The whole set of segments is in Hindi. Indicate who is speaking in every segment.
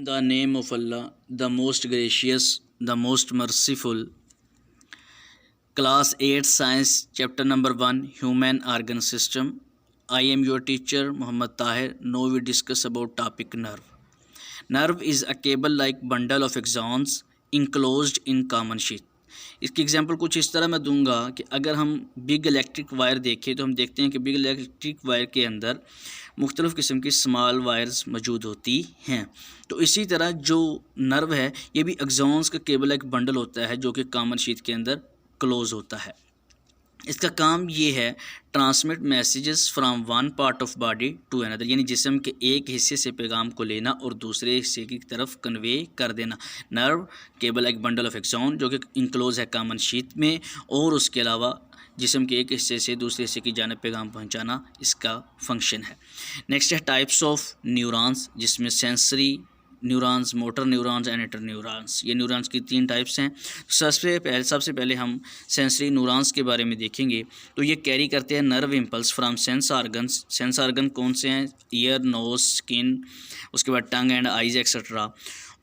Speaker 1: The name of Allah, the most gracious, the most merciful. Class 8 Science, Chapter number 1, Human Organ System. I am your teacher, Muhammad Tahir. Now we discuss about topic nerve. Nerve is a cable-like bundle of axons enclosed in common sheath. इसकी एग्जांपल कुछ इस तरह मैं दूंगा कि अगर हम बिग इलेक्ट्रिक वायर देखें तो हम देखते हैं कि बिग इलेक्ट्रिक वायर के अंदर मुख्तलिफ़ किस्म की स्मॉल वायर्स मौजूद होती हैं। तो इसी तरह जो नर्व है ये भी एक्सॉन्स का केबल एक बंडल होता है जो कि कॉमन शीथ के अंदर क्लोज होता है। इसका काम ये है transmit messages from one part of body to another, यानी जिस्म के एक हिस्से से पैगाम को लेना और दूसरे हिस्से की तरफ कन्वे कर देना। नर्व केबल एक बंडल ऑफ एक्सॉन जो कि इंक्लोज है कॉमन शीथ में, और उसके अलावा जिस्म के एक हिस्से से दूसरे हिस्से की जानिब पैगाम पहुंचाना इसका फंक्शन है। नेक्स्ट है टाइप्स ऑफ न्यूरॉन्स, जिसमें sensory neurons, motor neurons and inter neurons, ये न्यूरॉन्स की 3 टाइप्स हैं। सबसे पहले हम सेंसरी न्यूरॉन्स के बारे में देखेंगे। तो ये कैरी करते हैं nerve impulse from sense organs. Sense organ कौन से हैं? ईयर, नोज, स्किन, उसके बाद टंग एंड आइज एक्सेट्रा,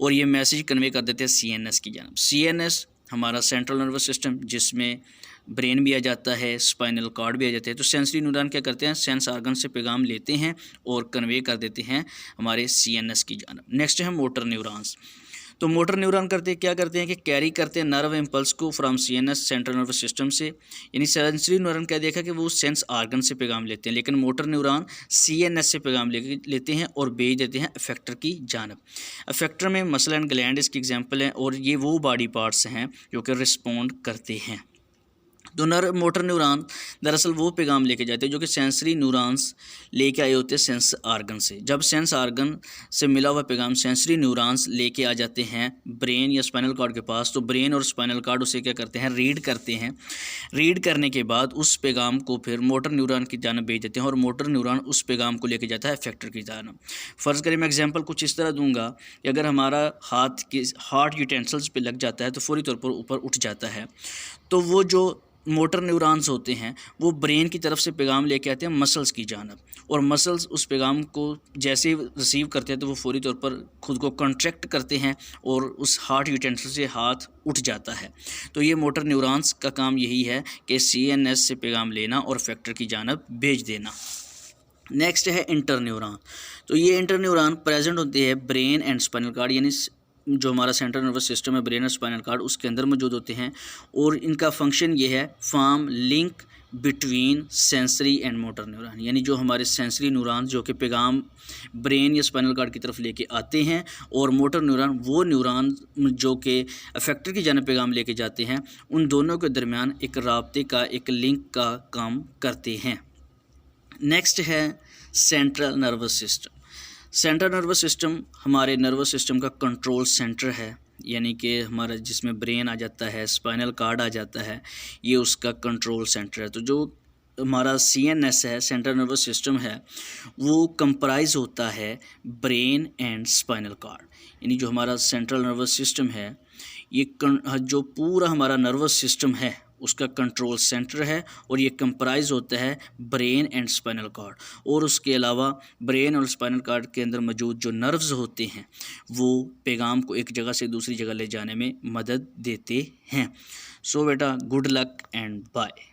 Speaker 1: और ये मैसेज कन्वे कर देते हैं CNS की जानब। CNS हमारा सेंट्रल नर्वस सिस्टम, जिसमें ब्रेन भी आ जाता है, स्पाइनल कॉर्ड भी आ जाते हैं। तो सेंसरी न्यूरॉन क्या करते हैं? सेंस ऑर्गन से पैगाम लेते हैं और कन्वे कर देते हैं हमारे CNS की जानब। नेक्स्ट है मोटर न्यूरॉन्स। तो मोटर न्यूरॉन क्या करते हैं कि कैरी करते हैं नर्व इम्पल्स को from CNS central nervous system से। यानी सेंसरी न्यूरॉन क्या देखा कि वो सेंस ऑर्गन से पैगाम लेते हैं, लेकिन मोटर न्यूरॉन CNS से पैगाम लेते हैं और भेज देते हैं अफेक्टर की जानब। अफेक्टर में मसल एंड ग्लैंड इसकी एग्जाम्पल हैं, और ये वो बॉडी पार्ट्स हैं जो कि रिस्पॉन्ड करते हैं। तो मोटर न्यूरॉन दरअसल वो पैगाम लेके जाते हैं जो कि सेंसरी न्यूरॉन्स लेके आए होते हैं सेंस ऑर्गन से। जब सेंस ऑर्गन से मिला हुआ पैगाम सेंसरी न्यूरॉन्स लेके आ जाते हैं ब्रेन या स्पाइनल कॉर्ड के पास, तो ब्रेन और स्पाइनल कॉर्ड उसे क्या करते हैं? रीड करते हैं। रीड करने के बाद उस पैगाम को फिर मोटर न्यूरॉन की जानब भेज देते हैं, और मोटर न्यूरॉन उस पैगाम को लेके जाता है अफेक्टर की जानब। फ़र्ज़ करें मैं एग्जाम्पल कुछ इस तरह दूँगा कि अगर हमारा हार्ट यूटेंसिल्स पर लग जाता है तो फौरी तौर पर ऊपर उठ जाता है। तो वो जो मोटर न्यूरॉन्स होते हैं वो ब्रेन की तरफ से पैगाम लेके आते हैं मसल्स की जानब, और मसल्स उस पैगाम को जैसे ही रिसीव करते हैं तो वो फौरी तौर पर खुद को कॉन्ट्रैक्ट करते हैं और उस हार्ट यूटेंसिल से हाथ उठ जाता है। तो ये मोटर न्यूरॉन्स का काम यही है कि CNS से पैगाम लेना और फैक्टर की जानब भेज देना। नेक्स्ट है इंटर न्यूरॉन। तो ये इंटर न्यूरॉन प्रेजेंट होते हैं ब्रेन एंड स्पाइनल कॉर्ड, यानी जो हमारा सेंट्रल नर्वस सिस्टम है ब्रेन और स्पाइनल कॉर्ड उसके अंदर मौजूद होते हैं, और इनका फंक्शन ये है form link between sensory and motor neuron. यानी जो हमारे सेंसरी न्यूरॉन जो कि पैगाम ब्रेन या स्पाइनल कॉर्ड की तरफ लेके आते हैं, और मोटर न्यूरॉन वो न्यूरॉन जो कि अफेक्टर की जानब पैगाम लेके जाते हैं, उन दोनों के दरमियान एक राब्ते का, एक लिंक का काम करते हैं। नेक्स्ट है central nervous system. Central nervous system हमारे नर्वस सिस्टम का कंट्रोल सेंटर है, यानी कि हमारा जिसमें ब्रेन आ जाता है, स्पाइनल कॉर्ड आ जाता है, ये उसका कंट्रोल सेंटर है। तो जो हमारा CNS है, सेंट्रल नर्वस सिस्टम है, वो कंप्राइज होता है ब्रेन एंड स्पाइनल कॉर्ड। यानी जो हमारा सेंट्रल नर्वस सिस्टम है ये जो पूरा हमारा नर्वस सिस्टम है उसका कंट्रोल सेंटर है, और ये कंप्राइज होता है ब्रेन एंड स्पाइनल कॉर्ड। और उसके अलावा ब्रेन और स्पाइनल कॉर्ड के अंदर मौजूद जो नर्व्स होते हैं वो पैगाम को एक जगह से दूसरी जगह ले जाने में मदद देते हैं। सो बेटा, गुड लक एंड बाय।